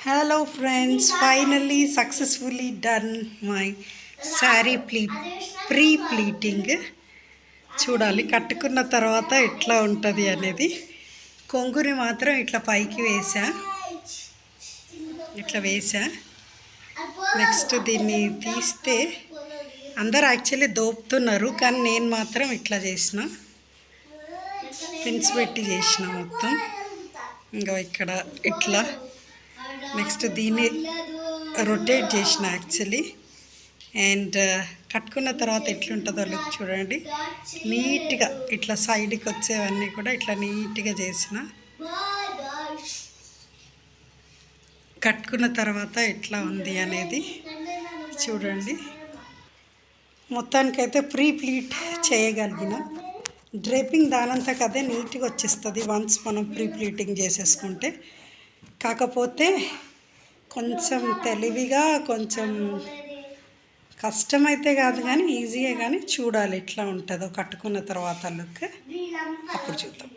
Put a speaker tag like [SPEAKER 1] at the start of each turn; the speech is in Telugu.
[SPEAKER 1] Hello friends, finally successfully done my saree pre-pleating. చూడాలి కట్టుకున్న తర్వాత ఎట్లా ఉంటుంది అనేది. కొంగుని మాత్రం ఇట్లా పైకి వేసా. నెక్స్ట్ దీన్ని తీస్తే అందరు యాక్చువల్లీ దోపుతున్నారు, కానీ నేను మాత్రం ఇట్లా చేసిన, పిన్స్ పెట్టి చేసిన మొత్తం. ఇంకా ఇక్కడ ఇట్లా నెక్స్ట్ దీన్ని రొటేట్ చేసిన యాక్చువల్లీ. అండ్ కట్టుకున్న తర్వాత ఎట్లుంటుందో లుక్ చూడండి. నీట్గా ఇట్లా సైడ్కి వచ్చేవన్నీ కూడా ఇట్లా నీట్గా చేసిన. కట్టుకున్న తర్వాత ఎట్లా ఉంది అనేది చూడండి. మొత్తానికైతే ప్రీ ప్లీట్ చేయగలిగిన. డ్రేపింగ్ దానంతకు అదే నీట్గా వచ్చేస్తుంది వన్స్ మనం ప్రీ ప్లీటింగ్ చేసేసుకుంటే. కాకపోతే కొంచెం తెలివిగా, కొంచెం కష్టమైతే కాదు కానీ ఈజీయే, కానీ చూడాలి ఎట్లా ఉంటుందో కట్టుకున్న తర్వాత లుక్. అప్పుడు చూద్దాం.